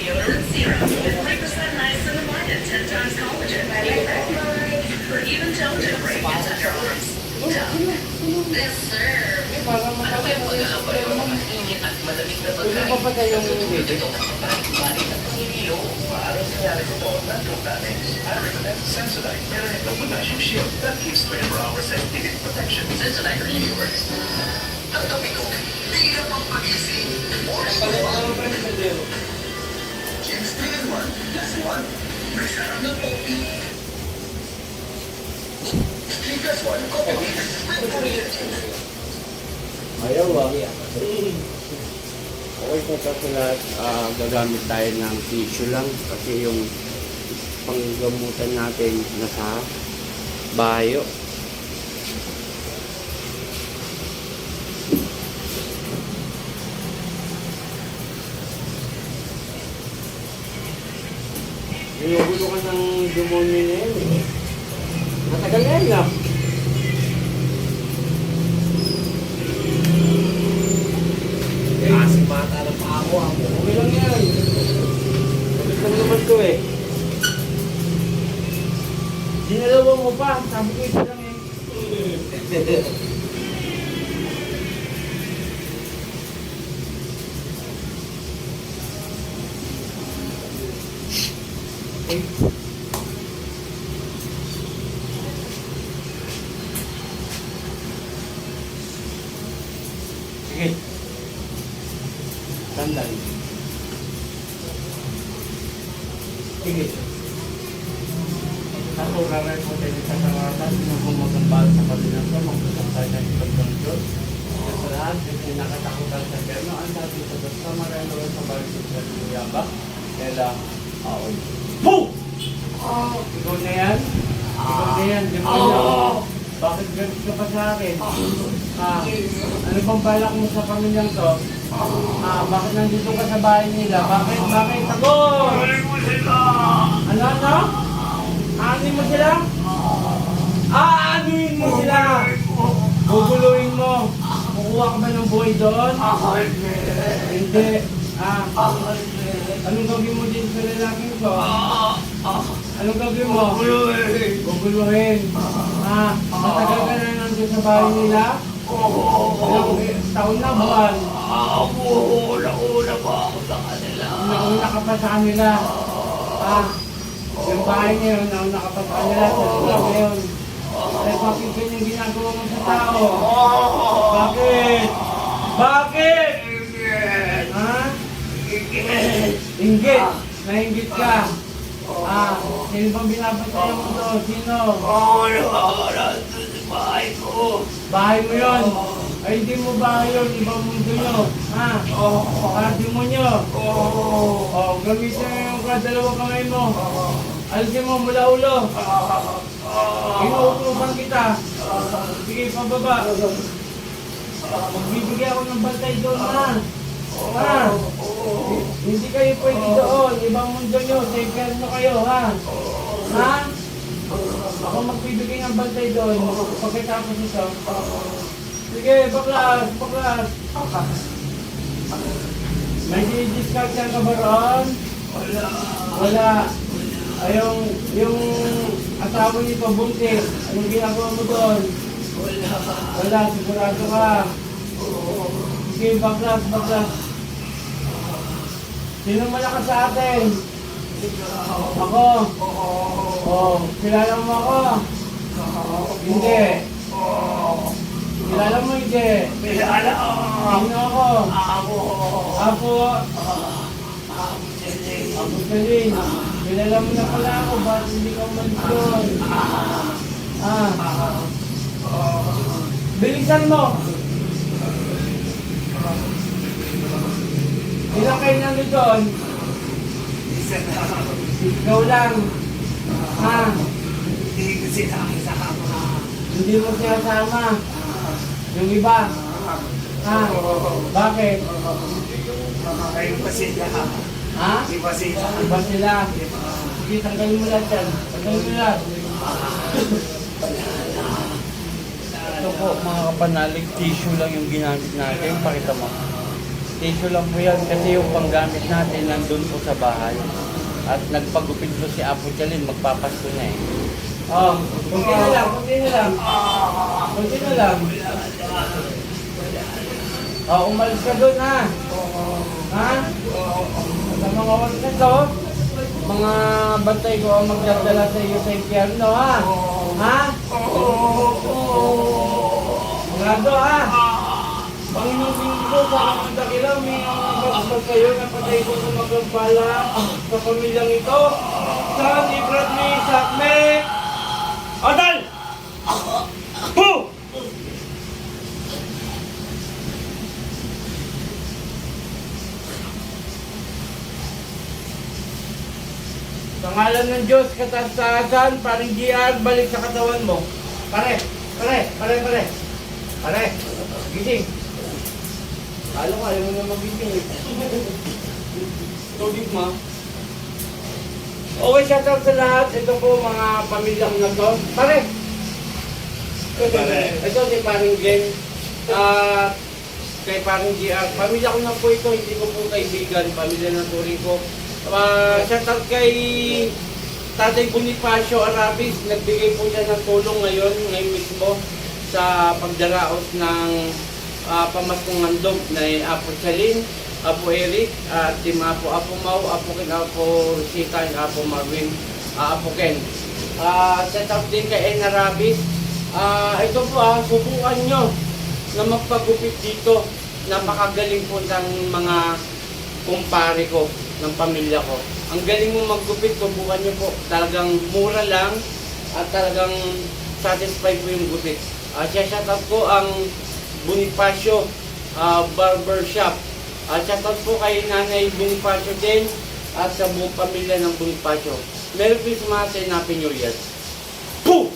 deodorant serum with 3% niacinamide and 10 times collagen. Or even tone to break your underarms. This serve. Ano ba yung pag-aabay ng mga init at malamig na pagkain? Ito balik at pangilio. Maaaring nangyari ito ng damage. Sensodyne, meron itong potassium shield that keeps 24-hour sensitivity protection. Sensodyne really works. Ang tabi ko, hindi na pang pag-ising. James 3-in-1, plus 1. May sarap ng coffee. 3+1 coffee with Korean juice. Ayaw okay po kasi lahat, gagamit tayo ng tissue lang kasi yung panggamutan natin nasa bayo. Ginugulo ka ng demonyo na yan eh. Matagal na yan ah. Kasi mata ng pako ako. Okay lang yan. Bakit lang naman to eh. Dinalawa mo pa. Sabi ko ito lang eh. Sige. Tandaan. Sige. Ako gagawin po tayo sa karatan na gumagambal sa kabilang ko, magpusang tayo ng ipagdang Diyos. Sa lahat, yung pinakatakutan sa perno, ang sabi sa Diyos sa maralo sa balik sa Luyaba. Kaya, aon. Boom! Ikaw na yan? Ikaw na yan, di ba yan? Bakit galit ka pa sa akin? Ano bang balak mo sa pamilyang to? Bakit nandito ka sa bahay nila? Bakit? Sagot! Ano? Aanin mo sila? Aanin mo sila! Guguluhin mo. Kukuha ka ba ng buhay doon? Hindi. Anong gagawin mo din sa lalaking ko? Anong gagawin mo? Guguluhin. Matagal ka na nandun sa bahay nila? Taon na buwan? Nauna pa ako sa kanila. Nauna ka pa sa kanila? Yung bahay niyo, nauna ka pa sa kanila sa lugar ngayon. Ay, bakit ganyan ginagawa mo sa tao? Bakit? Bakit? Inggit. Nainggit ka. Sino bang binabatayan mo doon? Sino? Bahay ko. Bahay mo yun. Ay, hindi mo bahay yun. Ibang mundo nyo. Demonyo. Gamitin mo yung dalawang kamay mo. Alisin mo mula ulo. Inuutusan kita. Sige, pababa. Magbibigay ako ng bantay doon na. Hindi kayo pwede doon. Ibang mundo nyo. Sa inferno kayo, Ako magbibigay ng bantay doon. Pagkatapos ito. Sige, baklas. May discount ka ba ron? Wala. Ay, yung asawa niyo pa buntis. Anong ginagawa mo doon? Wala, sigurado ka. Sige, baklas. Sino malakas sa atin? Ako. Kilala mo ako? Hindi. Kilala mo hindi? Kilala ko. Sino ako? Apo. Apo Celine. Kilala mo na pala ako, ba't hindi ka umalis doon? Bilisan mo! Ilang kayo nandun doon? Ikaw lang. Hindi ko sila kasama. Hindi mo siya sama. Yung iba. Bakit? Kayo pa sila. Iba sila. Iba sila. Sige, tanggalin mo lahat yan. Tanggalin mo lahat. Ito po mga kapanalig, tissue lang yung ginamit natin. Pakita mo. Tissue lang po yan kasi yung panggamit natin nandun po sa bahay. At nagpagupit po si Apo Chalin, magpapasko na eh. Oh, kunti na lang, kunti na lang. Kunti na lang. Oh, umalis ka doon ha. Ha? Sa mga workers oh, mga bantay ko ang magdadala sa iyo sa impyerno ha. Ha? Grado ha. Panginoon ko sa mga dakilang may magbagpag kayo na patay ko sa magagpala sa pamilyang ito. Sa librat ni Sakme. Adal! Pu! Sa ngalan ng Diyos, katastasan, paring GR, balik sa katawan mo. Pare, gising. Kala ko, ayaw mo na magising eh. Tubig mo. Okay, shout out sa lahat. Ito po mga pamilyang na to. Pare! Ito si paring Glenn. Kay paring GR. Pamilya ko na po ito, hindi ko po kaibigan. Pamilya ng turing ko. Shout out kay Tatay Bonifacio Arabis. Nagbigay po siya ng tulong ngayon mismo sa pagdaraos ng pamaskong handog na Apo Chalin, Apo Eric, Team Apo Mau, Apo Ken, Apo Rosita, Apo Marvin, Apo Ken. Shout out din kay En Arabis. Ito po subukan nyo na magpagupit dito. Napakagaling po ng mga kumpare ko, ng pamilya ko. Ang galing mo maggupit, subukan nyo po. Talagang mura lang at talagang satisfied po yung gupit. Shoutout ko ang Bonifacio Barber Shop. Shoutout po kay Nanay Bonifacio din at sa buong pamilya ng Bonifacio. Merry Christmas and Happy New Year. Boom!